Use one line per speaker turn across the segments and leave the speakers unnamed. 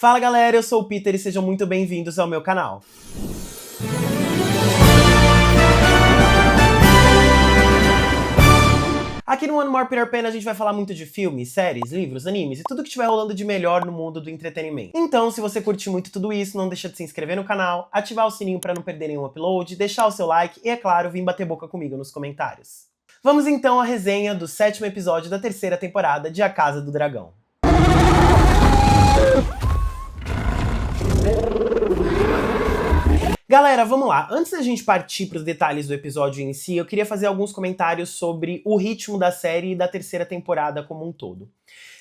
Fala galera, eu sou o Peter e sejam muito bem-vindos ao meu canal. Aqui no One More Peter Pan a gente vai falar muito de filmes, séries, livros, animes e tudo que estiver rolando de melhor no mundo do entretenimento. Então, se você curte muito tudo isso, não deixa de se inscrever no canal, ativar o sininho para não perder nenhum upload, deixar o seu like e, é claro, vir bater boca comigo nos comentários. Vamos então à resenha do 7º episódio da 3ª temporada de A Casa do Dragão. Galera, vamos lá. Antes da gente partir para os detalhes do episódio em si, eu queria fazer alguns comentários sobre o ritmo da série e da 3ª temporada como um todo.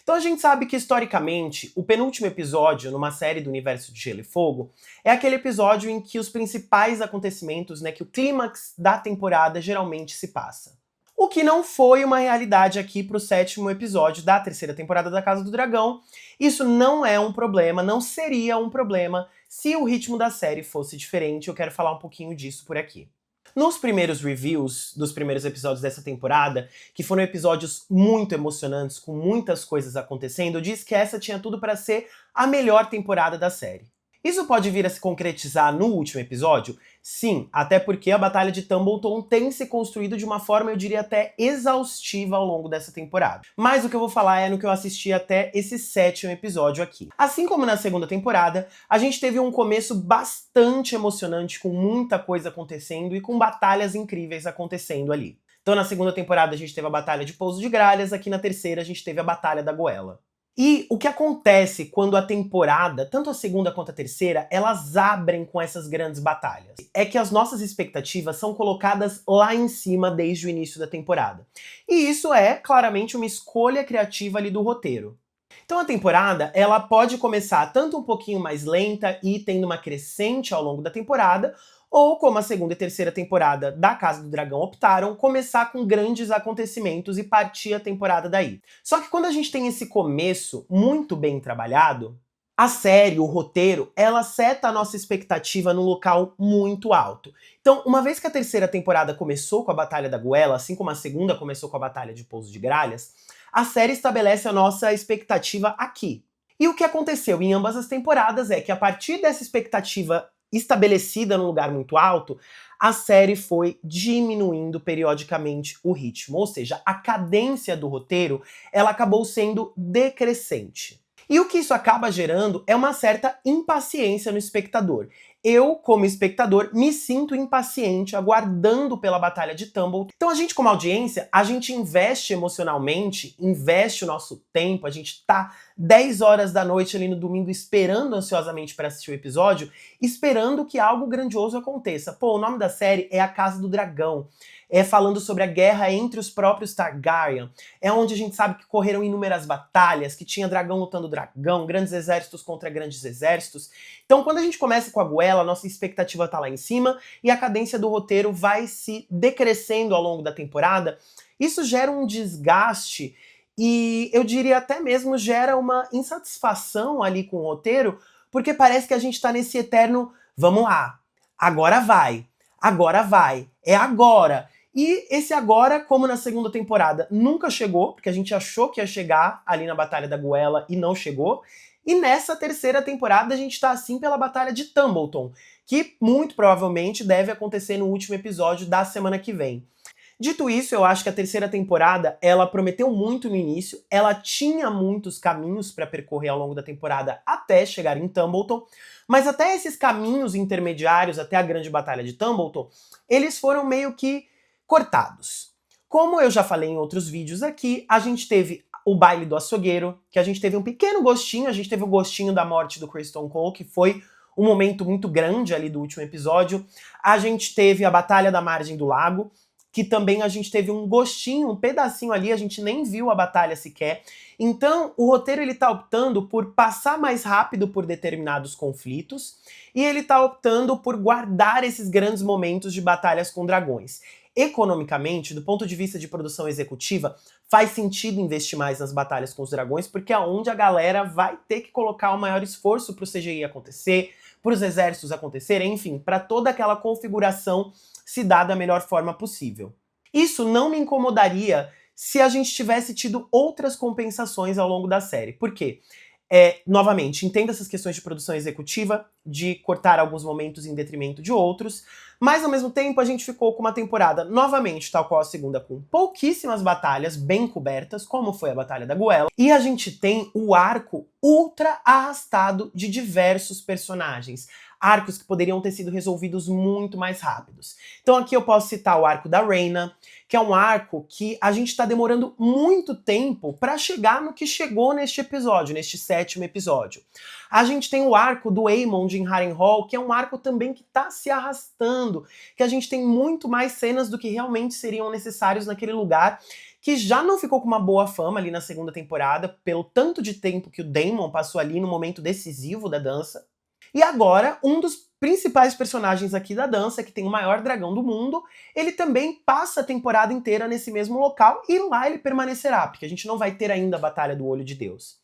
Então a gente sabe que, historicamente, o penúltimo episódio numa série do universo de Gelo e Fogo é aquele episódio em que os principais acontecimentos, que o clímax da temporada geralmente se passa. O que não foi uma realidade aqui para o 7º episódio da 3ª temporada da Casa do Dragão. Isso não é um problema, não seria um problema se o ritmo da série fosse diferente. Eu quero falar um pouquinho disso por aqui. Nos primeiros reviews dos primeiros episódios dessa temporada, que foram episódios muito emocionantes, com muitas coisas acontecendo, eu disse que essa tinha tudo para ser a melhor temporada da série. Isso pode vir a se concretizar no último episódio? Sim, até porque a Batalha de Tumbleton tem se construído de uma forma, eu diria até exaustiva ao longo dessa temporada. Mas o que eu vou falar é no que eu assisti até esse 7º episódio aqui. Assim como na 2ª temporada, a gente teve um começo bastante emocionante, com muita coisa acontecendo e com batalhas incríveis acontecendo ali. Então na 2ª temporada a gente teve a Batalha de Pouso de Gralhas, aqui na 3ª a gente teve a Batalha da Goela. E o que acontece quando a temporada, tanto a 2ª quanto a 3ª, elas abrem com essas grandes batalhas? É que as nossas expectativas são colocadas lá em cima desde o início da temporada. E isso é, claramente, uma escolha criativa ali do roteiro. Então a temporada, ela pode começar tanto um pouquinho mais lenta e tendo uma crescente ao longo da temporada, ou, como a 2ª e 3ª temporada da Casa do Dragão optaram, começar com grandes acontecimentos e partir a temporada daí. Só que quando a gente tem esse começo muito bem trabalhado, a série, o roteiro, ela seta a nossa expectativa num local muito alto. Então, uma vez que a 3ª temporada começou com a Batalha da Goela, assim como a 2ª começou com a Batalha de Pouso de Gralhas, a série estabelece a nossa expectativa aqui. E o que aconteceu em ambas as temporadas é que, a partir dessa expectativa estabelecida num lugar muito alto, a série foi diminuindo periodicamente o ritmo, ou seja, a cadência do roteiro, ela acabou sendo decrescente. E o que isso acaba gerando é uma certa impaciência no espectador. Eu, como espectador, me sinto impaciente aguardando pela Batalha de Tumbleton. Então a gente, como audiência, a gente investe emocionalmente, investe o nosso tempo, a gente tá 10 horas da noite ali no domingo esperando ansiosamente para assistir o episódio, esperando que algo grandioso aconteça. Pô, o nome da série é A Casa do Dragão. É falando sobre a guerra entre os próprios Targaryen. É onde a gente sabe que correram inúmeras batalhas, que tinha dragão lutando dragão, grandes exércitos contra grandes exércitos. Então, quando a gente começa com a Goela, a nossa expectativa tá lá em cima e a cadência do roteiro vai se decrescendo ao longo da temporada. Isso gera um desgaste e eu diria até mesmo gera uma insatisfação ali com o roteiro, porque parece que a gente tá nesse eterno vamos lá, agora vai, é agora. E esse agora, como na 2ª temporada, nunca chegou, porque a gente achou que ia chegar ali na Batalha da Goela e não chegou. E nessa 3ª temporada a gente tá assim pela Batalha de Tumbleton, que muito provavelmente deve acontecer no último episódio da semana que vem. Dito isso, eu acho que a 3ª temporada, ela prometeu muito no início, ela tinha muitos caminhos para percorrer ao longo da temporada até chegar em Tumbleton, mas até esses caminhos intermediários, até a grande Batalha de Tumbleton, eles foram meio que cortados. Como eu já falei em outros vídeos aqui, a gente teve o baile do açougueiro, que a gente teve um pequeno gostinho, a gente teve o gostinho da morte do Criston Cole, que foi um momento muito grande ali do último episódio. A gente teve a Batalha da Margem do Lago, que também a gente teve um gostinho, um pedacinho ali, a gente nem viu a batalha sequer. Então, o roteiro ele tá optando por passar mais rápido por determinados conflitos, e ele tá optando por guardar esses grandes momentos de batalhas com dragões. Economicamente, do ponto de vista de produção executiva, faz sentido investir mais nas batalhas com os dragões, porque é onde a galera vai ter que colocar o maior esforço para o CGI acontecer, para os exércitos acontecerem, enfim, para toda aquela configuração se dar da melhor forma possível. Isso não me incomodaria se a gente tivesse tido outras compensações ao longo da série. Por quê? Novamente, entendo essas questões de produção executiva, de cortar alguns momentos em detrimento de outros, mas ao mesmo tempo a gente ficou com uma temporada, novamente, tal qual a segunda, com pouquíssimas batalhas bem cobertas, como foi a Batalha da Goela, e a gente tem o arco ultra arrastado de diversos personagens. Arcos que poderiam ter sido resolvidos muito mais rápidos. Então aqui eu posso citar o arco da Rhaena, que é um arco que a gente tá demorando muito tempo pra chegar no que chegou neste episódio, neste 7º episódio. A gente tem o arco do Aemond em Harrenhal, que é um arco também que tá se arrastando, que a gente tem muito mais cenas do que realmente seriam necessários naquele lugar, que já não ficou com uma boa fama ali na segunda temporada, pelo tanto de tempo que o Daemon passou ali no momento decisivo da dança. E agora, um dos principais personagens aqui da dança, que tem o maior dragão do mundo, ele também passa a temporada inteira nesse mesmo local e lá ele permanecerá, porque a gente não vai ter ainda a Batalha do Olho de Deus.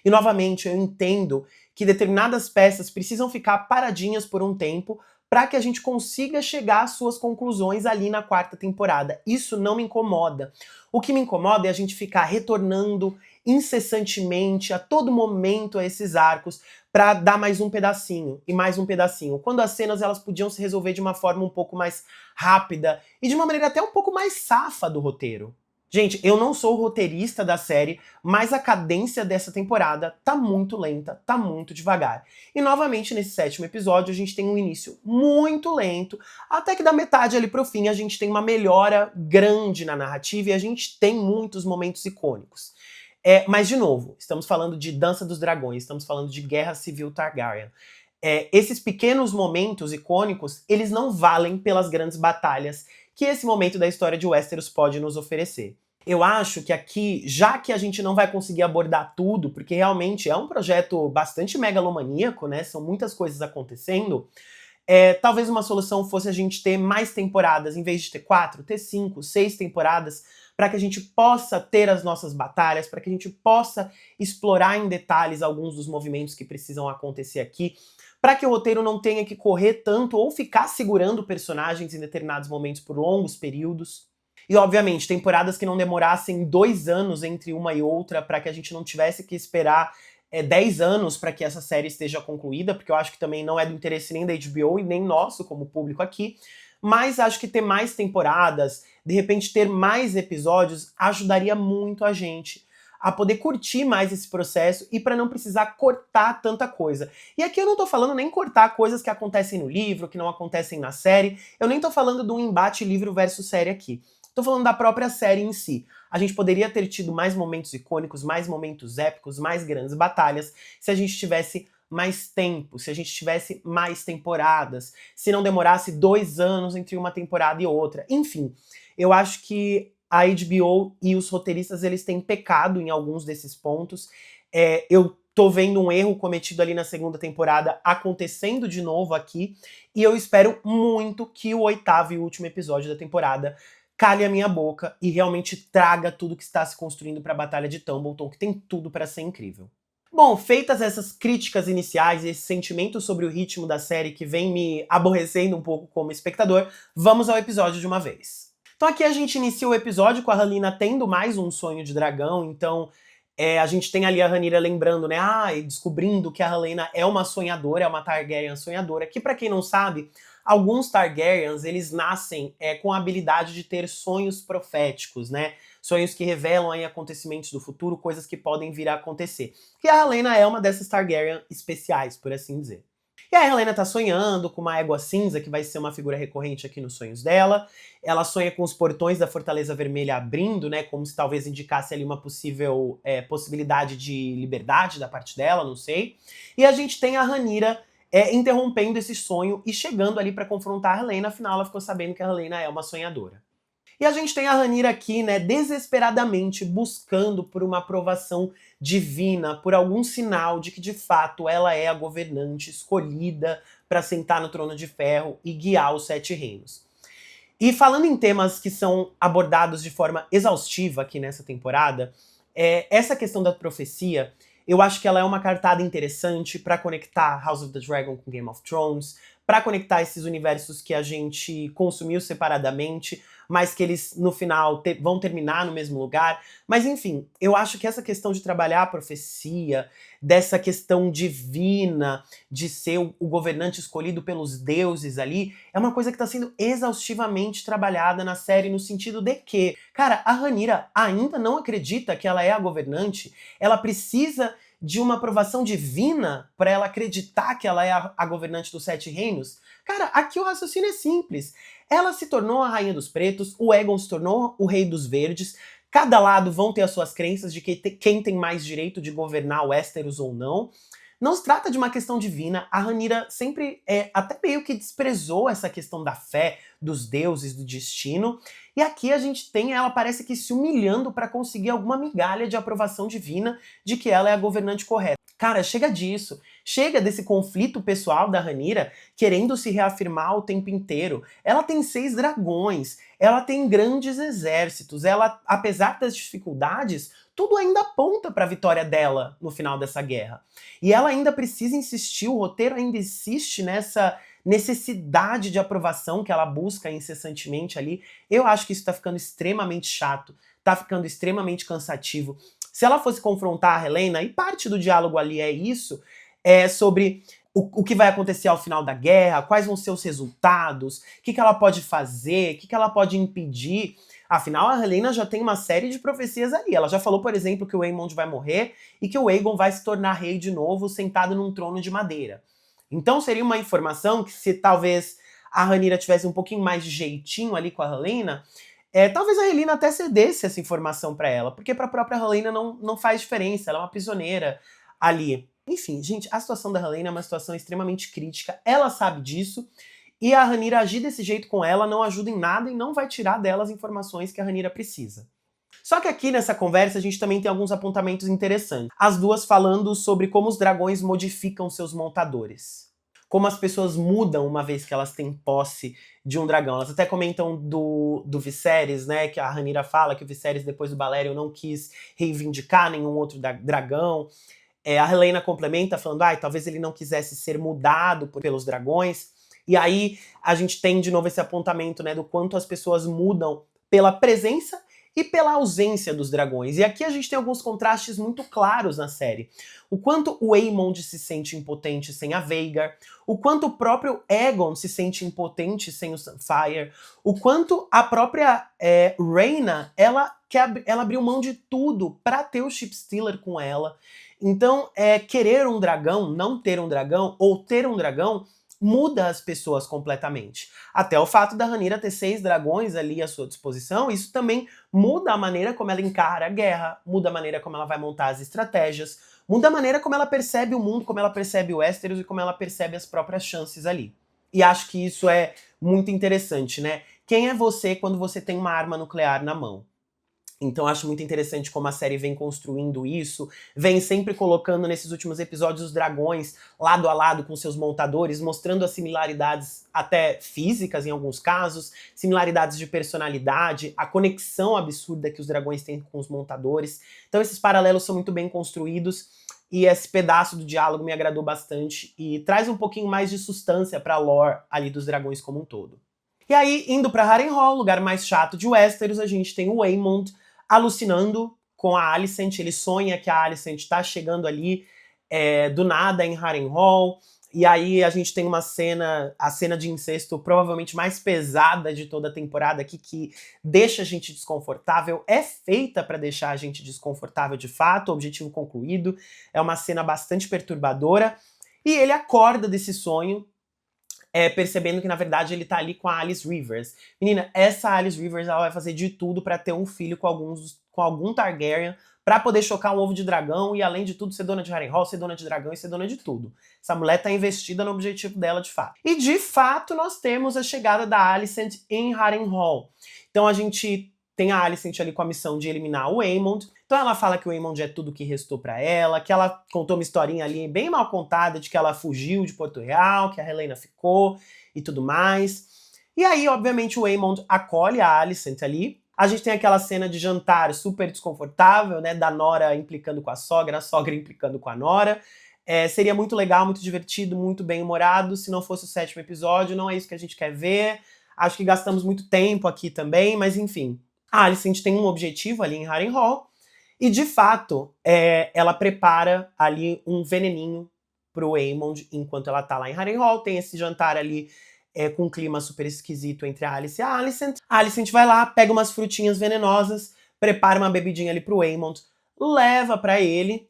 E novamente, eu entendo que determinadas peças precisam ficar paradinhas por um tempo para que a gente consiga chegar às suas conclusões ali na 4ª temporada. Isso não me incomoda. O que me incomoda é a gente ficar retornando incessantemente, a todo momento, a esses arcos, para dar mais um pedacinho e mais um pedacinho. Quando as cenas elas podiam se resolver de uma forma um pouco mais rápida e de uma maneira até um pouco mais safa do roteiro. Gente, eu não sou o roteirista da série, mas a cadência dessa temporada tá muito lenta, tá muito devagar. E novamente nesse 7º episódio a gente tem um início muito lento, até que da metade ali pro fim a gente tem uma melhora grande na narrativa e a gente tem muitos momentos icônicos. Mas de novo, estamos falando de Dança dos Dragões, estamos falando de Guerra Civil Targaryen. Esses pequenos momentos icônicos, eles não valem pelas grandes batalhas que esse momento da história de Westeros pode nos oferecer. Eu acho que aqui, já que a gente não vai conseguir abordar tudo, porque realmente é um projeto bastante megalomaníaco, né? São muitas coisas acontecendo. Talvez uma solução fosse a gente ter mais temporadas, em vez de ter 4, ter 5, 6 temporadas, para que a gente possa ter as nossas batalhas, para que a gente possa explorar em detalhes alguns dos movimentos que precisam acontecer aqui, para que o roteiro não tenha que correr tanto ou ficar segurando personagens em determinados momentos por longos períodos. E, obviamente, temporadas que não demorassem 2 anos entre uma e outra, para que a gente não tivesse que esperar 10 anos para que essa série esteja concluída, porque eu acho que também não é do interesse nem da HBO e nem nosso como público aqui, mas acho que ter mais temporadas, de repente ter mais episódios, ajudaria muito a gente a poder curtir mais esse processo e para não precisar cortar tanta coisa. E aqui eu não tô falando nem cortar coisas que acontecem no livro, que não acontecem na série, eu nem tô falando de um embate livro versus série aqui. Tô falando da própria série em si. A gente poderia ter tido mais momentos icônicos, mais momentos épicos, mais grandes batalhas, se a gente tivesse mais tempo, se a gente tivesse mais temporadas, se não demorasse 2 anos entre uma temporada e outra. Enfim, eu acho que a HBO e os roteiristas, eles têm pecado em alguns desses pontos. Eu tô vendo um erro cometido ali na segunda temporada acontecendo de novo aqui, e eu espero muito que o 8º e último episódio da temporada cale a minha boca e realmente traga tudo que está se construindo para a Batalha de Tumbleton, que tem tudo para ser incrível. Bom, feitas essas críticas iniciais e esse sentimento sobre o ritmo da série que vem me aborrecendo um pouco como espectador, vamos ao episódio de uma vez. Então aqui a gente inicia o episódio com a Rhalyna tendo mais um sonho de dragão, então a gente tem ali a Rhaenyra lembrando, né, e descobrindo que a Rhalyna é uma sonhadora, é uma Targaryen sonhadora, que pra quem não sabe, alguns Targaryens, eles nascem com a habilidade de ter sonhos proféticos, né, sonhos que revelam aí acontecimentos do futuro, coisas que podem vir a acontecer. E a Rhaenyra é uma dessas Targaryen especiais, por assim dizer. E a Rhaenyra tá sonhando com uma égua cinza, que vai ser uma figura recorrente aqui nos sonhos dela. Ela sonha com os portões da Fortaleza Vermelha abrindo, né, como se talvez indicasse ali uma possível possibilidade de liberdade da parte dela, não sei. E a gente tem a Rhaenyra interrompendo esse sonho e chegando ali pra confrontar a Helaena, afinal ela ficou sabendo que a Helaena é uma sonhadora. E a gente tem a Rhaenyra aqui, né, desesperadamente buscando por uma aprovação divina, por algum sinal de que de fato ela é a governante escolhida para sentar no trono de ferro e guiar os 7 reinos. E falando em temas que são abordados de forma exaustiva aqui nessa temporada, essa questão da profecia, eu acho que ela é uma cartada interessante para conectar House of the Dragon com Game of Thrones, para conectar esses universos que a gente consumiu separadamente, mas que eles no final vão terminar no mesmo lugar. Mas enfim, eu acho que essa questão de trabalhar a profecia, dessa questão divina, de ser o governante escolhido pelos deuses ali, é uma coisa que está sendo exaustivamente trabalhada na série, no sentido de que, cara, a Rhaenyra ainda não acredita que ela é a governante, ela precisa de uma aprovação divina para ela acreditar que ela é a governante dos Sete Reinos. Cara, aqui o raciocínio é simples. Ela se tornou a Rainha dos Pretos, o Aegon se tornou o Rei dos Verdes, cada lado vão ter as suas crenças de quem tem mais direito de governar o Westeros ou não. Não se trata de uma questão divina, a Rhaenyra sempre até meio que desprezou essa questão da fé, dos deuses, do destino, e aqui a gente tem ela parece que se humilhando para conseguir alguma migalha de aprovação divina de que ela é a governante correta. Cara, chega disso. Chega desse conflito pessoal da Rhaenyra querendo se reafirmar o tempo inteiro. Ela tem 6 dragões, ela tem grandes exércitos, ela, apesar das dificuldades, tudo ainda aponta para a vitória dela no final dessa guerra. E ela ainda precisa insistir, o roteiro ainda insiste nessa necessidade de aprovação que ela busca incessantemente ali. Eu acho que isso tá ficando extremamente chato, tá ficando extremamente cansativo. Se ela fosse confrontar a Helaena, e parte do diálogo ali é isso, é sobre o que vai acontecer ao final da guerra, quais vão ser os resultados, o que ela pode fazer, o que ela pode impedir. Afinal, a Helaena já tem uma série de profecias ali. Ela já falou, por exemplo, que o Aemond vai morrer e que o Aegon vai se tornar rei de novo, sentado num trono de madeira. Então seria uma informação que, se talvez a Rhaenyra tivesse um pouquinho mais de jeitinho ali com a Helaena, talvez a Helaena até cedesse essa informação pra ela, porque pra própria Helaena não faz diferença, ela é uma prisioneira ali. Enfim, gente, a situação da Helaena é uma situação extremamente crítica, ela sabe disso, e a Rhaenyra agir desse jeito com ela não ajuda em nada e não vai tirar dela as informações que a Rhaenyra precisa. Só que aqui nessa conversa a gente também tem alguns apontamentos interessantes. As duas falando sobre como os dragões modificam seus montadores. Como as pessoas mudam uma vez que elas têm posse de um dragão. Elas até comentam do Viserys, né? Que a Rhaenyra fala que o Viserys, depois do Balerion, não quis reivindicar nenhum outro dragão. A Helaena complementa falando, talvez ele não quisesse ser mudado pelos dragões. E aí a gente tem de novo esse apontamento, né, do quanto as pessoas mudam pela presença e pela ausência dos dragões. E aqui a gente tem alguns contrastes muito claros na série. O quanto o Aemond se sente impotente sem a Vhagar, o quanto o próprio Aegon se sente impotente sem o Sunfyre, o quanto a própria Rhaena, ela abriu mão de tudo pra ter o Shipstealer com ela. Então, querer um dragão, não ter um dragão, ou ter um dragão, muda as pessoas completamente. Até o fato da Rhaenyra ter 6 dragões ali à sua disposição, isso também muda a maneira como ela encara a guerra, muda a maneira como ela vai montar as estratégias, muda a maneira como ela percebe o mundo, como ela percebe o Westeros e como ela percebe as próprias chances ali. E acho que isso é muito interessante, né? Quem é você quando você tem uma arma nuclear na mão? Então acho muito interessante como a série vem construindo isso, vem sempre colocando nesses últimos episódios os dragões lado a lado com seus montadores, mostrando as similaridades até físicas em alguns casos, similaridades de personalidade, a conexão absurda que os dragões têm com os montadores. Então esses paralelos são muito bem construídos e esse pedaço do diálogo me agradou bastante e traz um pouquinho mais de sustância pra lore ali dos dragões como um todo. E aí, indo pra Harrenhal, lugar mais chato de Westeros, a gente tem o Aemond alucinando com a Alicent. Ele sonha que a Alicent tá chegando ali do nada em Harrenhal. E aí a gente tem uma cena, a cena de incesto provavelmente mais pesada de toda a temporada aqui, que deixa a gente desconfortável. É feita pra deixar a gente desconfortável de fato, objetivo concluído. É uma cena bastante perturbadora. E ele acorda desse sonho, percebendo que, na verdade, ele tá ali com a Alice Rivers. Menina, essa Alice Rivers, ela vai fazer de tudo pra ter um filho com algum Targaryen, pra poder chocar um ovo de dragão e, além de tudo, ser dona de Harrenhal, ser dona de dragão e ser dona de tudo. Essa mulher tá investida no objetivo dela, de fato. E, de fato, nós temos a chegada da Alicent em Harrenhal. Então, a gente tem a Alicent ali com a missão de eliminar o Aemond. Então ela fala que o Aemond é tudo que restou pra ela, que ela contou uma historinha ali bem mal contada de que ela fugiu de Porto Real, que a Helaena ficou e tudo mais. E aí, obviamente, o Aemond acolhe a Alicent ali. A gente tem aquela cena de jantar super desconfortável, né, da Nora implicando com a sogra implicando com a Nora. Seria muito legal, muito divertido, muito bem-humorado se não fosse o 7º episódio, não é isso que a gente quer ver. Acho que gastamos muito tempo aqui também, mas enfim. A Alicent tem um objetivo ali em Harrenhal, e de fato, ela prepara ali um veneninho pro Aemond enquanto ela tá lá em Harrenhal. Tem esse jantar ali com um clima super esquisito entre a Alice e a Alicent. A Alicent vai lá, pega umas frutinhas venenosas, prepara uma bebidinha ali pro Aemond, leva pra ele.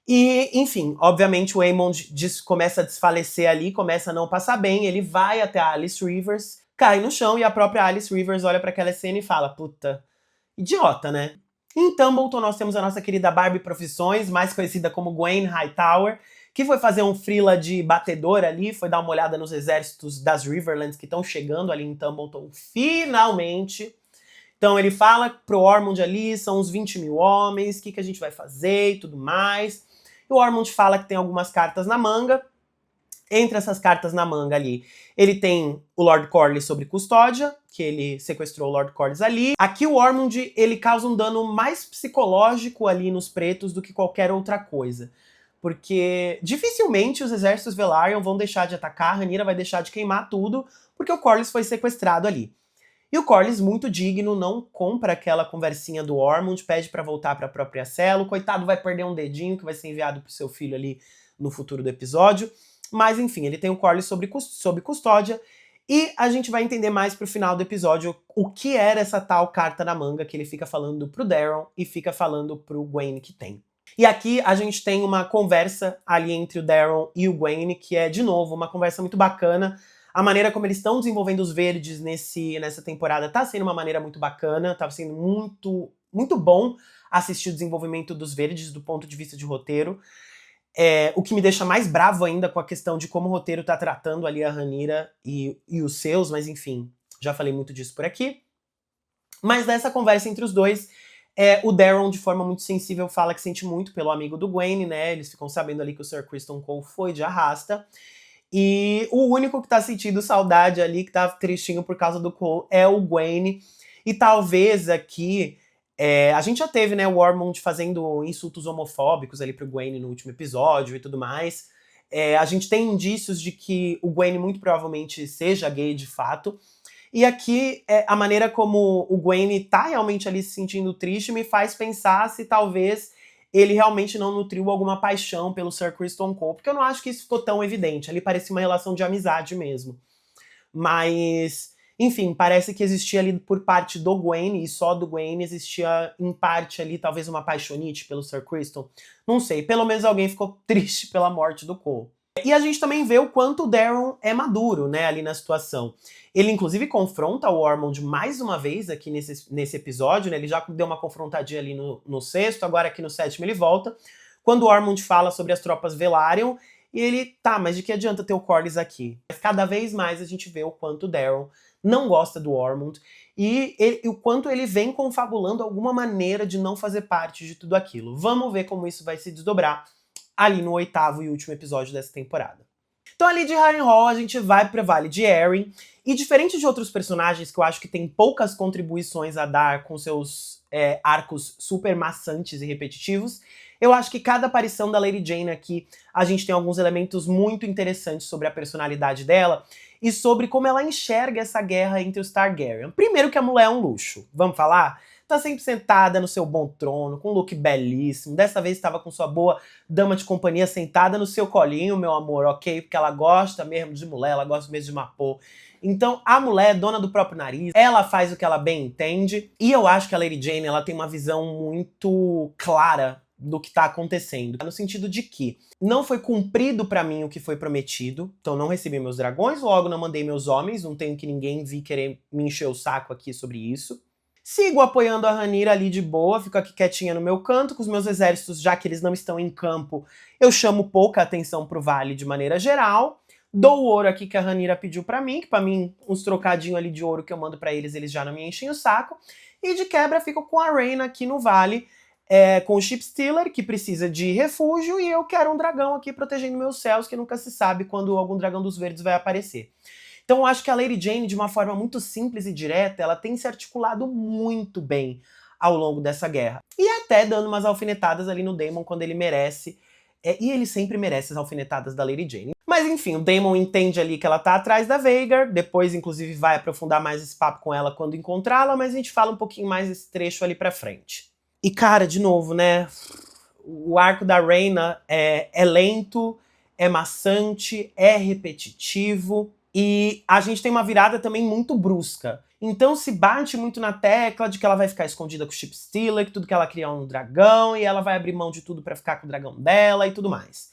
E, enfim, obviamente o Aemond começa a desfalecer ali, começa a não passar bem, ele vai até a Alice Rivers, cai no chão e a própria Alice Rivers olha pra aquela cena e fala, puta, idiota, né? Em Tumbleton nós temos a nossa querida Barbie Profissões, mais conhecida como Gwen Hightower, que foi fazer um freela de batedor ali, foi dar uma olhada nos exércitos das Riverlands que estão chegando ali em Tumbleton, finalmente. Então ele fala pro Ormond ali, são uns 20 mil homens, o que a gente vai fazer e tudo mais. E o Ormond fala que tem algumas cartas na manga. Entre essas cartas na manga ali, ele tem o Lord Corlys sobre custódia, que ele sequestrou o Lord Corlys ali. Aqui o Ormond, ele causa um dano mais psicológico ali nos pretos do que qualquer outra coisa. Porque dificilmente os exércitos Velaryon vão deixar de atacar, a Rhaenyra vai deixar de queimar tudo, porque o Corlys foi sequestrado ali. E o Corlys, muito digno, não compra aquela conversinha do Ormond, pede pra voltar pra própria cela. O coitado vai perder um dedinho que vai ser enviado pro seu filho ali no futuro do episódio. Mas enfim, ele tem o Corlys sob custódia. E a gente vai entender mais pro final do episódio o que era essa tal carta na manga que ele fica falando pro Daeron e fica falando pro Gwaine que tem. E aqui a gente tem uma conversa ali entre o Daeron e o Gwaine, que é, de novo, uma conversa muito bacana. A maneira como eles estão desenvolvendo os verdes nessa temporada tá sendo uma maneira muito bacana, tá sendo muito, muito bom assistir o desenvolvimento dos verdes do ponto de vista de roteiro. O que me deixa mais bravo ainda com a questão de como o roteiro tá tratando ali a Rhaenyra e os seus, mas enfim, já falei muito disso por aqui. Mas nessa conversa entre os dois, o Daeron, de forma muito sensível, fala que sente muito pelo amigo do Gwaine, né? Eles ficam sabendo ali que o Sir Criston Cole foi de arrasta. E o único que tá sentindo saudade ali, que tá tristinho por causa do Cole, é o Gwaine. E talvez aqui... a gente já teve, né, o Ormond fazendo insultos homofóbicos ali pro Gwaine no último episódio e tudo mais. A gente tem indícios de que o Gwaine muito provavelmente seja gay de fato. E aqui, a maneira como o Gwaine tá realmente ali se sentindo triste me faz pensar se talvez ele realmente não nutriu alguma paixão pelo Sir Criston Cole, porque eu não acho que isso ficou tão evidente. Ali parecia uma relação de amizade mesmo. Mas... enfim, parece que existia ali por parte do Gwaine, e só do Gwaine existia em parte ali talvez uma paixonite pelo Sir Criston. Não sei, pelo menos alguém ficou triste pela morte do Cole. E a gente também vê o quanto o Daeron é maduro, né, ali na situação. Ele inclusive confronta o Ormond mais uma vez aqui nesse episódio, né, ele já deu uma confrontadinha ali no sexto, agora aqui no sétimo ele volta. Quando o Ormond fala sobre as tropas Velaryon, e ele, tá, mas de que adianta ter o Corlys aqui? Mas cada vez mais a gente vê o quanto o Daeron não gosta do Ormond e o quanto ele vem confabulando alguma maneira de não fazer parte de tudo aquilo. Vamos ver como isso vai se desdobrar ali no 8º e último episódio dessa temporada. Então ali de Harrenhal a gente vai para Vale de Arryn, e diferente de outros personagens que eu acho que tem poucas contribuições a dar com seus arcos super maçantes e repetitivos, eu acho que cada aparição da Lady Jane aqui, a gente tem alguns elementos muito interessantes sobre a personalidade dela e sobre como ela enxerga essa guerra entre os Targaryen. Primeiro que a mulher é um luxo, vamos falar? Tá sempre sentada no seu bom trono, com um look belíssimo. Dessa vez estava com sua boa dama de companhia sentada no seu colinho, meu amor, ok? Porque ela gosta mesmo de mulher, ela gosta mesmo de mapô. Então a mulher é dona do próprio nariz, ela faz o que ela bem entende. E eu acho que a Lady Jane, ela tem uma visão muito clara do que tá acontecendo. No sentido de que não foi cumprido pra mim o que foi prometido, então não recebi meus dragões, logo não mandei meus homens, não tenho que ninguém vir querer me encher o saco aqui sobre isso. Sigo apoiando a Rhaenyra ali de boa, fico aqui quietinha no meu canto, com os meus exércitos, já que eles não estão em campo, eu chamo pouca atenção pro vale de maneira geral. Dou o ouro aqui que a Rhaenyra pediu pra mim, que pra mim, uns trocadinhos ali de ouro que eu mando pra eles, eles já não me enchem o saco. E de quebra fico com a Rhaena aqui no vale, com o Shipstealer, que precisa de refúgio, e eu quero um dragão aqui protegendo meus céus, que nunca se sabe quando algum dragão dos verdes vai aparecer. Então eu acho que a Lady Jane, de uma forma muito simples e direta, ela tem se articulado muito bem ao longo dessa guerra. E até dando umas alfinetadas ali no Daemon quando ele merece. E ele sempre merece as alfinetadas da Lady Jane. Mas Mas enfim, o Daemon entende ali que ela tá atrás da Vhagar, depois inclusive vai aprofundar mais esse papo com ela quando encontrá-la, mas a gente fala um pouquinho mais desse trecho ali pra frente. E cara, de novo, né, o arco da Rhaena é lento, é maçante, é repetitivo, e a gente tem uma virada também muito brusca. Então se bate muito na tecla de que ela vai ficar escondida com o Ship Stealer, que tudo que ela cria é um dragão, e ela vai abrir mão de tudo pra ficar com o dragão dela e tudo mais.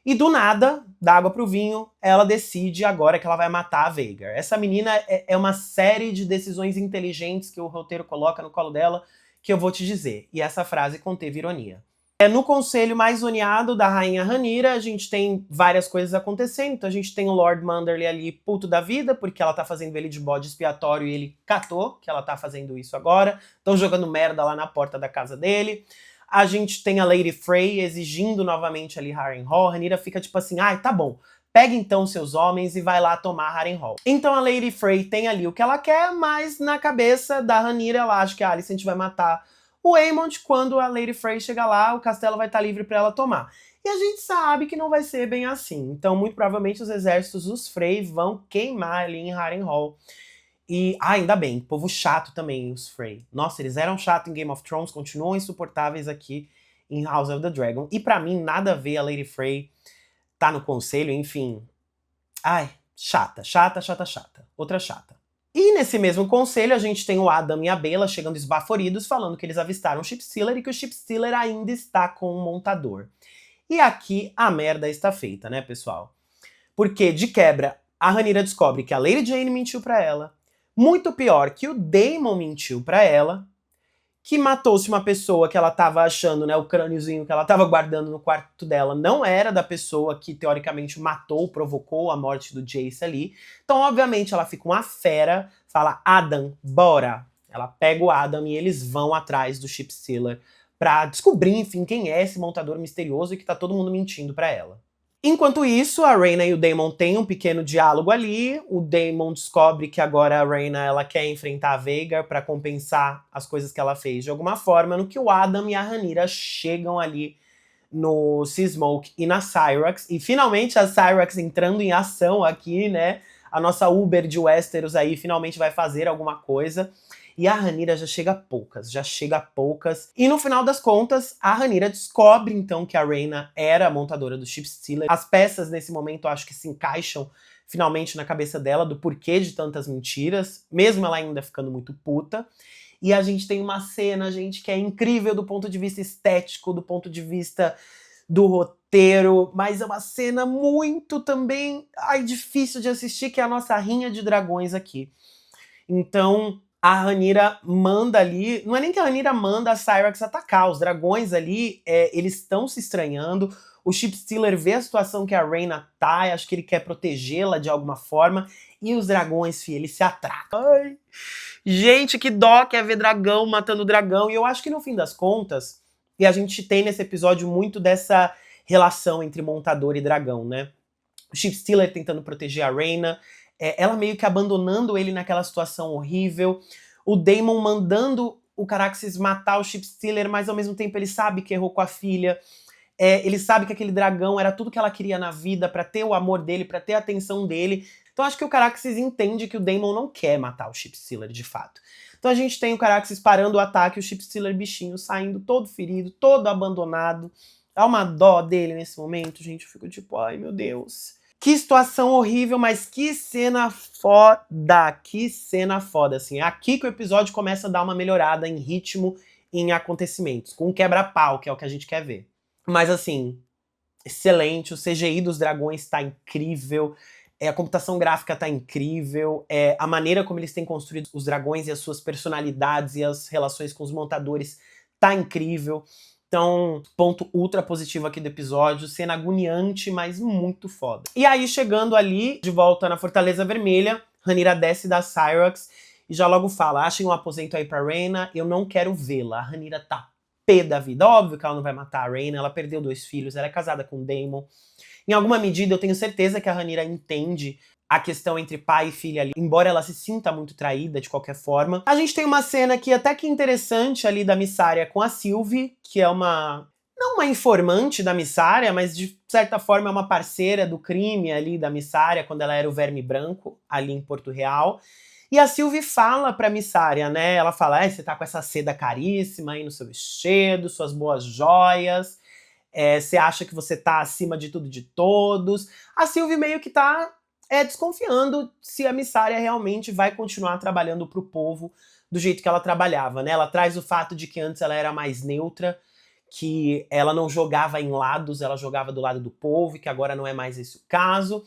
E do nada, da água pro vinho, ela decide agora que ela vai matar a Vhagar. Essa menina é uma série de decisões inteligentes que o roteiro coloca no colo dela, que eu vou te dizer. E essa frase conteve ironia. No conselho mais zoneado da rainha Rhaenyra, a gente tem várias coisas acontecendo. Então a gente tem o Lord Manderly ali puto da vida, porque ela tá fazendo ele de bode expiatório e ele catou que ela tá fazendo isso agora. Estão jogando merda lá na porta da casa dele. A gente tem a Lady Frey exigindo novamente ali Harrenhal. A Rhaenyra fica tipo assim, ai, tá bom. Pega então seus homens e vai lá tomar Harrenhal. Então a Lady Frey tem ali o que ela quer, mas na cabeça da Rhaenyra ela acha que a Alicent vai matar o Aemond. Quando a Lady Frey chegar lá, o castelo vai estar livre para ela tomar. E a gente sabe que não vai ser bem assim. Então muito provavelmente os exércitos dos Frey vão queimar ali em Harrenhal. E, ainda bem, povo chato também, os Frey. Nossa, eles eram chatos em Game of Thrones, continuam insuportáveis aqui em House of the Dragon. E pra mim, nada a ver a Lady Frey tá no conselho, enfim. Ai, chata, chata, chata, chata. Outra chata. E nesse mesmo conselho, a gente tem o Adam e a Bella chegando esbaforidos, falando que eles avistaram o Ship Stealer e que o Ship Stealer ainda está com um montador. E aqui a merda está feita, né, pessoal? Porque, de quebra, a Rhaenyra descobre que a Lady Jane mentiu pra ela. Muito pior, que o Daemon mentiu pra ela, que matou-se uma pessoa que ela tava achando, né, o crâniozinho que ela tava guardando no quarto dela, não era da pessoa que teoricamente matou, provocou a morte do Jace ali. Então, obviamente, ela fica uma fera, fala, Adam, bora! Ela pega o Adam e eles vão atrás do Ship Stealer pra descobrir, enfim, quem é esse montador misterioso e que tá todo mundo mentindo pra ela. Enquanto isso, a Rhaena e o Daemon têm um pequeno diálogo ali. O Daemon descobre que agora a Rhaena ela quer enfrentar a Vhagar para compensar as coisas que ela fez de alguma forma, no que o Adam e a Rhaenyra chegam ali no Seasmoke e na Syrax. E finalmente a Syrax entrando em ação aqui, né? A nossa Uber de Westeros aí finalmente vai fazer alguma coisa. E a Rhaenyra já chega a poucas. E no final das contas, a Rhaenyra descobre então que a Rhaena era a montadora do Ship Stealer. As peças nesse momento acho que se encaixam finalmente na cabeça dela do porquê de tantas mentiras, mesmo ela ainda ficando muito puta. E a gente tem uma cena, gente, que é incrível do ponto de vista estético, do ponto de vista do roteiro, mas é uma cena muito também, difícil de assistir, que é a nossa rinha de dragões aqui. Então, a Rhaenyra manda ali, não é nem que a Rhaenyra manda a Syrax atacar, os dragões ali, eles estão se estranhando, o Ship Stealer vê a situação que a Rhaena tá, acho que ele quer protegê-la de alguma forma, e os dragões, filho, eles se atracam. Ai, gente, que dó que é ver dragão matando dragão, e eu acho que no fim das contas, e a gente tem nesse episódio muito dessa relação entre montador e dragão, né? O Ship Stealer tentando proteger a Rhaena, ela meio que abandonando ele naquela situação horrível, o Daemon mandando o Caraxes matar o Ship Stealer, mas ao mesmo tempo ele sabe que errou com a filha, ele sabe que aquele dragão era tudo que ela queria na vida, pra ter o amor dele, pra ter a atenção dele. Então acho que o Caraxes entende que o Daemon não quer matar o Ship Stealer de fato. Então a gente tem o Caraxes parando o ataque, o Ship Stealer bichinho saindo todo ferido, todo abandonado. Dá uma dó dele nesse momento, gente, eu fico tipo, ai meu Deus. Que situação horrível, mas que cena foda, assim. É aqui que o episódio começa a dar uma melhorada em ritmo e em acontecimentos, com um quebra-pau, que é o que a gente quer ver. Mas assim, excelente, o CGI dos dragões tá incrível, a computação gráfica tá incrível, a maneira como eles têm construído os dragões e as suas personalidades e as relações com os montadores tá incrível. Então, ponto ultra positivo aqui do episódio, cena agoniante, mas muito foda. E aí, chegando ali, de volta na Fortaleza Vermelha, Rhaenyra desce da Syrax e já logo fala, achem um aposento aí pra Rhaena, eu não quero vê-la. A Rhaenyra tá pé da vida. Óbvio que ela não vai matar a Rhaena, ela perdeu 2 filhos, ela é casada com o Daemon. Em alguma medida, eu tenho certeza que a Rhaenyra entende a questão entre pai e filha ali, embora ela se sinta muito traída de qualquer forma. A gente tem uma cena aqui até que interessante ali da Missária com a Sylvie, que é uma não uma informante da Missária, mas de certa forma é uma parceira do crime ali da Missária, quando ela era o Verme Branco, ali em Porto Real. E a Sylvie fala pra Missária, né? Ela fala, você tá com essa seda caríssima aí no seu vestido, suas boas joias, você acha que você tá acima de tudo e de todos. A Sylvie meio que tá desconfiando se a Missária realmente vai continuar trabalhando pro povo do jeito que ela trabalhava, né? Ela traz o fato de que antes ela era mais neutra, que ela não jogava em lados, ela jogava do lado do povo, e que agora não é mais esse o caso.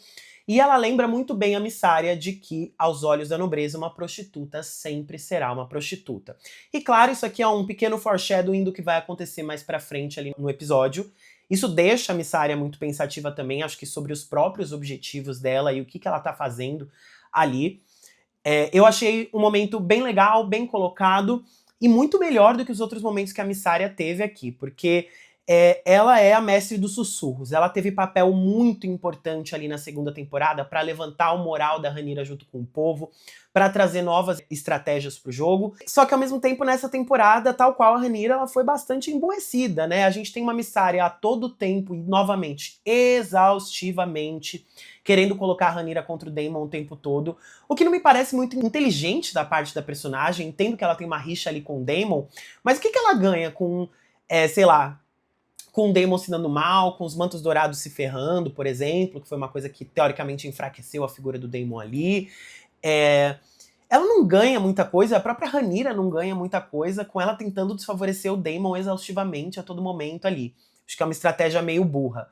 E ela lembra muito bem a Missária de que, aos olhos da nobreza, uma prostituta sempre será uma prostituta. E claro, isso aqui é um pequeno foreshadowing do que vai acontecer mais pra frente ali no episódio. Isso deixa a Missária muito pensativa também, acho que sobre os próprios objetivos dela e o que ela tá fazendo ali. Eu achei um momento bem legal, bem colocado, e muito melhor do que os outros momentos que a Missária teve aqui, porque ela é a mestre dos sussurros. Ela teve papel muito importante ali na segunda temporada para levantar o moral da Rhaenyra junto com o povo, para trazer novas estratégias pro jogo. Só que ao mesmo tempo, nessa temporada, tal qual a Rhaenyra, ela foi bastante emburrecida, né? A gente tem uma Missária a todo tempo, e novamente, exaustivamente, querendo colocar a Rhaenyra contra o Daemon o tempo todo, o que não me parece muito inteligente da parte da personagem. Entendo que ela tem uma rixa ali com o Daemon, mas o que ela ganha com, sei lá, com o Daemon se dando mal, com os Mantos Dourados se ferrando, por exemplo, que foi uma coisa que teoricamente enfraqueceu a figura do Daemon ali. Ela não ganha muita coisa, a própria Rhaenyra não ganha muita coisa com ela tentando desfavorecer o Daemon exaustivamente a todo momento ali. Acho que é uma estratégia meio burra.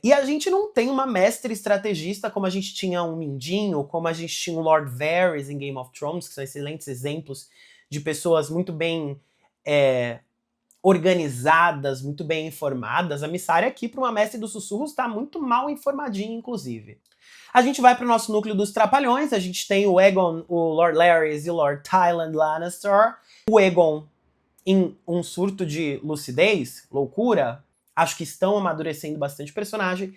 E a gente não tem uma mestre estrategista como a gente tinha um Mindinho, como a gente tinha um Lord Varys em Game of Thrones, que são excelentes exemplos de pessoas muito bem organizadas, muito bem informadas. A Missária aqui, para uma mestre dos sussurros, está muito mal informadinha, inclusive. A gente vai para o nosso núcleo dos trapalhões. A gente tem o Aegon, o Lord Larys e o Lord Tywin Lannister. O Aegon em um surto de lucidez, loucura. Acho que estão amadurecendo bastante o personagem.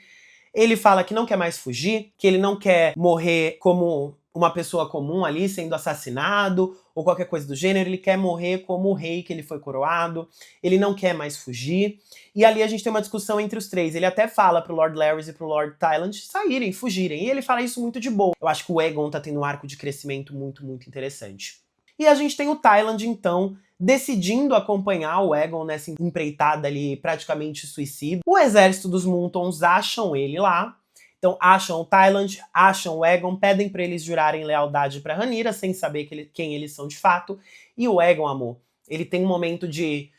Ele fala que não quer mais fugir, que ele não quer morrer como uma pessoa comum ali, sendo assassinado, ou qualquer coisa do gênero. Ele quer morrer como o rei que ele foi coroado. Ele não quer mais fugir. E ali a gente tem uma discussão entre os três. Ele até fala pro Lord Larys e pro Lord Tywin saírem, fugirem. E ele fala isso muito de boa. Eu acho que o Aegon tá tendo um arco de crescimento muito, muito interessante. E a gente tem o Tywin, então, decidindo acompanhar o Aegon nessa empreitada ali praticamente suicida. O exército dos Montons acham ele lá. Então acham o Tywin, acham o Aegon, pedem pra eles jurarem lealdade pra Rhaenyra, sem saber quem eles são de fato. E o Aegon, amor, ele tem um momento de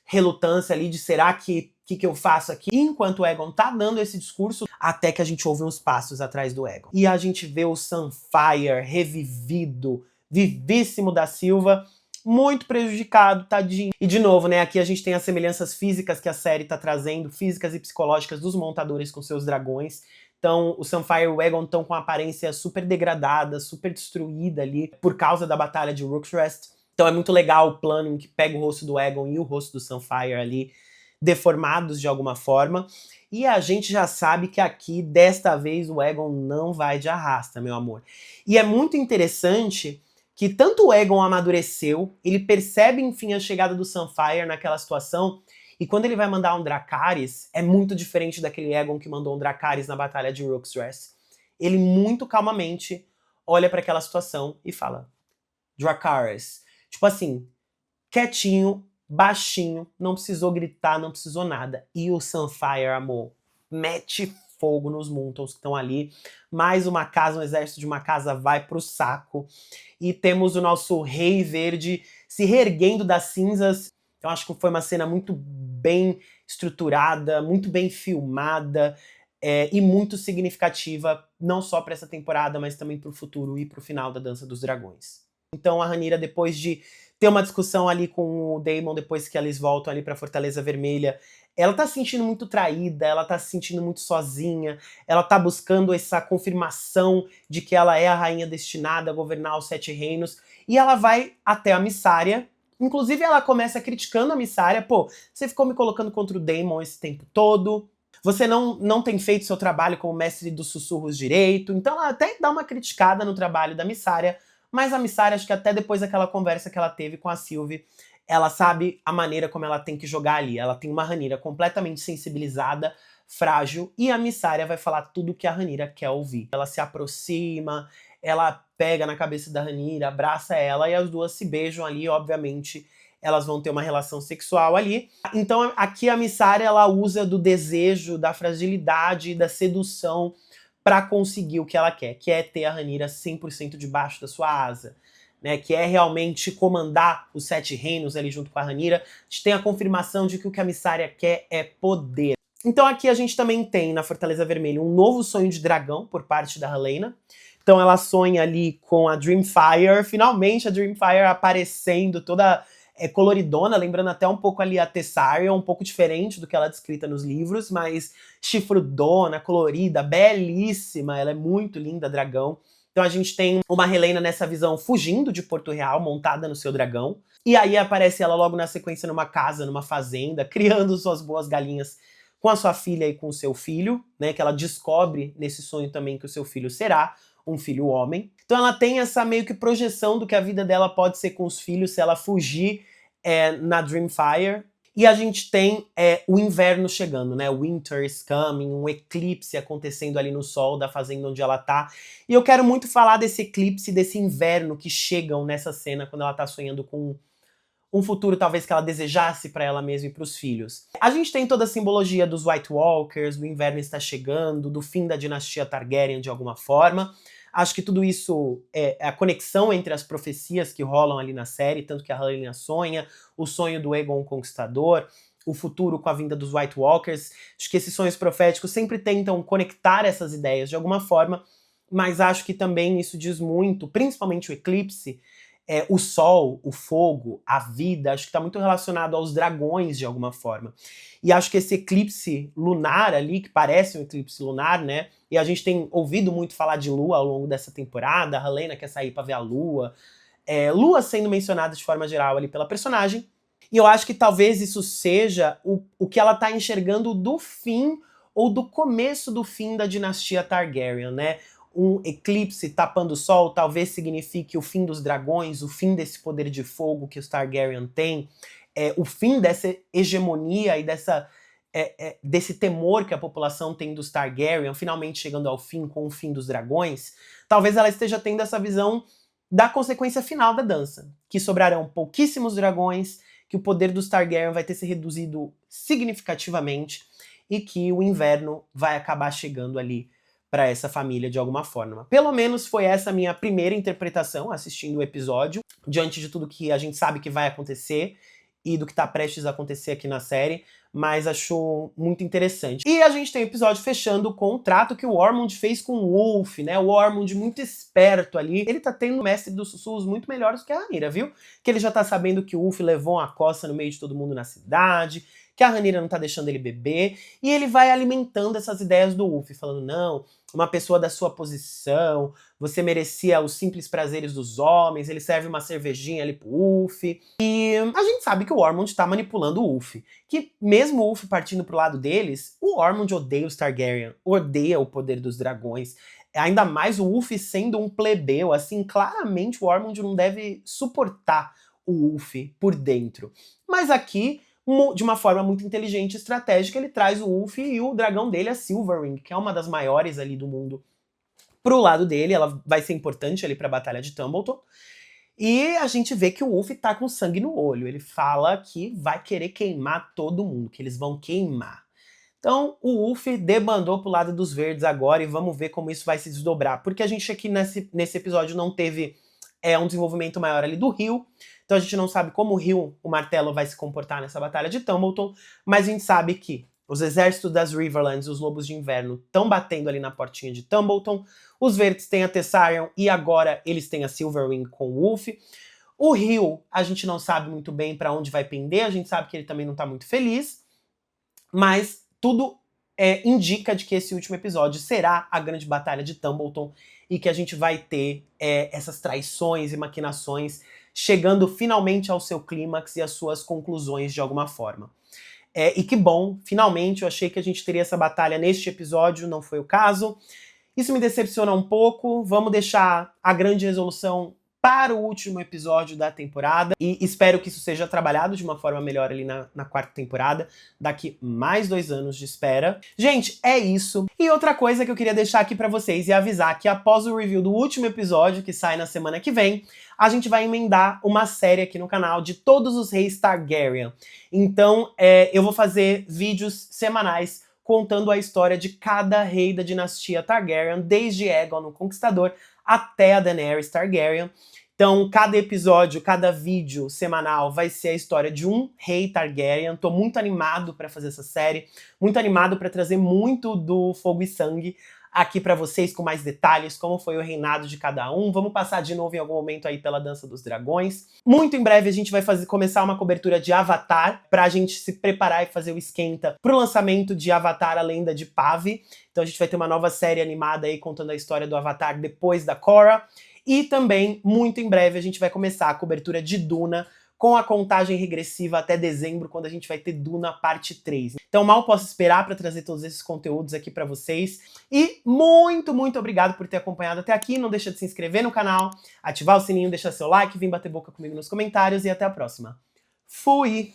relutância ali, de será que eu faço aqui? Enquanto o Aegon tá dando esse discurso, até que a gente ouve uns passos atrás do Aegon. E a gente vê o Sunfyre revivido, vivíssimo da Silva, muito prejudicado, tadinho. E de novo, né, aqui a gente tem as semelhanças físicas que a série tá trazendo, físicas e psicológicas dos montadores com seus dragões. Então, o Sunfyre e o Aegon estão com a aparência super degradada, super destruída ali, por causa da batalha de Rook's Rest. Então é muito legal o plano em que pega o rosto do Aegon e o rosto do Sunfyre ali, deformados de alguma forma. E a gente já sabe que aqui, desta vez, o Aegon não vai de arrasta, meu amor. E é muito interessante que tanto o Aegon amadureceu, ele percebe, enfim, a chegada do Sunfyre naquela situação, e quando ele vai mandar um Dracarys, é muito diferente daquele Aegon que mandou um Dracarys na batalha de Rook's Rest. Ele muito calmamente olha para aquela situação e fala: Dracarys. Tipo assim, quietinho, baixinho, não precisou gritar, não precisou nada. E o Sunfyre, amor, mete fogo nos Montons que estão ali. Mais uma casa, um exército de uma casa vai pro saco. E temos o nosso Rei Verde se reerguendo das cinzas. Então acho que foi uma cena muito bem estruturada, muito bem filmada, e muito significativa, não só para essa temporada, mas também para o futuro e para o final da Dança dos Dragões. Então a Rhaenyra, depois de ter uma discussão ali com o Daemon, depois que eles voltam ali pra Fortaleza Vermelha, ela tá se sentindo muito traída, ela tá se sentindo muito sozinha, ela tá buscando essa confirmação de que ela é a rainha destinada a governar os 7 reinos, e ela vai até a Missária. Inclusive ela começa criticando a Missária: pô, você ficou me colocando contra o Daemon esse tempo todo, você não tem feito seu trabalho como mestre dos sussurros direito. Então ela até dá uma criticada no trabalho da Missária, mas a Missária, acho que até depois daquela conversa que ela teve com a Sylvie, ela sabe a maneira como ela tem que jogar ali. Ela tem uma Rhaenyra completamente sensibilizada, frágil, e a Mysaria vai falar tudo que a Rhaenyra quer ouvir. Ela se aproxima, ela pega na cabeça da Rhaenyra, abraça ela e as duas se beijam ali, obviamente elas vão ter uma relação sexual ali. Então aqui a Mysaria, ela usa do desejo, da fragilidade, da sedução para conseguir o que ela quer, que é ter a Rhaenyra 100% debaixo da sua asa, né, que é realmente comandar os 7 reinos ali junto com a Rhaenyra. A gente tem a confirmação de que o que a Mysaria quer é poder. Então aqui a gente também tem na Fortaleza Vermelha um novo sonho de dragão por parte da Helaena. Então ela sonha ali com a Dreamfire, finalmente a Dreamfire aparecendo toda coloridona, lembrando até um pouco ali a Tessarion, um pouco diferente do que ela é descrita nos livros, mas chifrudona, colorida, belíssima, ela é muito linda, dragão. Então a gente tem uma Helaena nessa visão fugindo de Porto Real, montada no seu dragão. E aí aparece ela logo na sequência numa casa, numa fazenda, criando suas boas galinhas com a sua filha e com o seu filho, né? Que ela descobre nesse sonho também que o seu filho será um filho homem. Então ela tem essa meio que projeção do que a vida dela pode ser com os filhos se ela fugir na Dreamfire. E a gente tem o inverno chegando, né? Winter is coming, um eclipse acontecendo ali no sol da fazenda onde ela tá. E eu quero muito falar desse eclipse, desse inverno que chegam nessa cena quando ela tá sonhando com um futuro talvez que ela desejasse para ela mesma e para os filhos. A gente tem toda a simbologia dos White Walkers, do inverno está chegando, do fim da dinastia Targaryen de alguma forma. Acho que tudo isso é a conexão entre as profecias que rolam ali na série, tanto que a Helaena sonha, o sonho do Aegon Conquistador, o futuro com a vinda dos White Walkers. Acho que esses sonhos proféticos sempre tentam conectar essas ideias de alguma forma, mas acho que também isso diz muito, principalmente o eclipse, o sol, o fogo, a vida, acho que está muito relacionado aos dragões de alguma forma. E acho que esse eclipse lunar ali, que parece um eclipse lunar, né? E a gente tem ouvido muito falar de lua ao longo dessa temporada, a Helaena quer sair para ver a lua. Lua sendo mencionada de forma geral ali pela personagem. E eu acho que talvez isso seja o que ela tá enxergando do fim ou do começo do fim da dinastia Targaryen, né? Um eclipse tapando o sol talvez signifique o fim dos dragões, o fim desse poder de fogo que os Targaryen têm, o fim dessa hegemonia e desse temor que a população tem dos Targaryen, finalmente chegando ao fim com o fim dos dragões. Talvez ela esteja tendo essa visão da consequência final da dança, que sobrarão pouquíssimos dragões, que o poder dos Targaryen vai ter se reduzido significativamente e que o inverno vai acabar chegando ali para essa família de alguma forma. Pelo menos foi essa a minha primeira interpretação assistindo o episódio, diante de tudo que a gente sabe que vai acontecer e do que tá prestes a acontecer aqui na série, mas achou muito interessante. E a gente tem o episódio fechando com o trato que o Ormond fez com o Wolf, né? O Ormond muito esperto ali. Ele tá tendo um mestre dos sussurros muito melhores que a Rhaenyra, viu? Que ele já tá sabendo que o Wolf levou uma coça no meio de todo mundo na cidade, que a Rhaenyra não tá deixando ele beber, e ele vai alimentando essas ideias do Wolf, falando, não, uma pessoa da sua posição, você merecia os simples prazeres dos homens, ele serve uma cervejinha ali pro Wolf. E a gente sabe que o Ormond tá manipulando o Wolf, que mesmo o Wolf partindo pro lado deles, o Ormond odeia os Targaryen, odeia o poder dos dragões, ainda mais o Wolf sendo um plebeu, assim, claramente o Ormond não deve suportar o Wolf por dentro. Mas aqui, de uma forma muito inteligente e estratégica, ele traz o Wolf e o dragão dele, a Silverwing, que é uma das maiores ali do mundo, pro lado dele. Ela vai ser importante ali pra Batalha de Tumbleton. E a gente vê que o Wolf tá com sangue no olho. Ele fala que vai querer queimar todo mundo, que eles vão queimar. Então o Wolf debandou pro lado dos verdes agora e vamos ver como isso vai se desdobrar. Porque a gente aqui nesse episódio não teve um desenvolvimento maior ali do Rio. Então a gente não sabe como o Rio, o Martelo, vai se comportar nessa Batalha de Tumbleton, mas a gente sabe que os exércitos das Riverlands, os Lobos de Inverno, estão batendo ali na portinha de Tumbleton. Os Verdes têm a Tessarion e agora eles têm a Silverwing com o Wolf. O Rio, a gente não sabe muito bem para onde vai pender, a gente sabe que ele também não tá muito feliz, mas tudo indica de que esse último episódio será a grande batalha de Tumbleton e que a gente vai ter essas traições e maquinações chegando finalmente ao seu clímax e às suas conclusões de alguma forma. E que bom, finalmente, eu achei que a gente teria essa batalha neste episódio, não foi o caso. Isso me decepciona um pouco, vamos deixar a grande resolução para o último episódio da temporada, e espero que isso seja trabalhado de uma forma melhor ali na quarta temporada, daqui mais 2 anos de espera. Gente, é isso. E outra coisa que eu queria deixar aqui pra vocês e avisar que após o review do último episódio, que sai na semana que vem, a gente vai emendar uma série aqui no canal de todos os reis Targaryen. Então, eu vou fazer vídeos semanais contando a história de cada rei da dinastia Targaryen, desde Aegon, o Conquistador, até a Daenerys Targaryen. Então, cada episódio, cada vídeo semanal vai ser a história de um rei Targaryen. Tô muito animado pra fazer essa série, muito animado pra trazer muito do Fogo e Sangue aqui pra vocês com mais detalhes, como foi o reinado de cada um. Vamos passar de novo em algum momento aí pela Dança dos Dragões. Muito em breve a gente vai começar uma cobertura de Avatar, pra gente se preparar e fazer o esquenta pro lançamento de Avatar, a Lenda de Pave. Então a gente vai ter uma nova série animada aí contando a história do Avatar depois da Korra. E também, muito em breve, a gente vai começar a cobertura de Duna, com a contagem regressiva até dezembro, quando a gente vai ter Duna parte 3. Então mal posso esperar para trazer todos esses conteúdos aqui para vocês. E muito, muito obrigado por ter acompanhado até aqui. Não deixa de se inscrever no canal, ativar o sininho, deixar seu like, vir bater boca comigo nos comentários e até a próxima. Fui!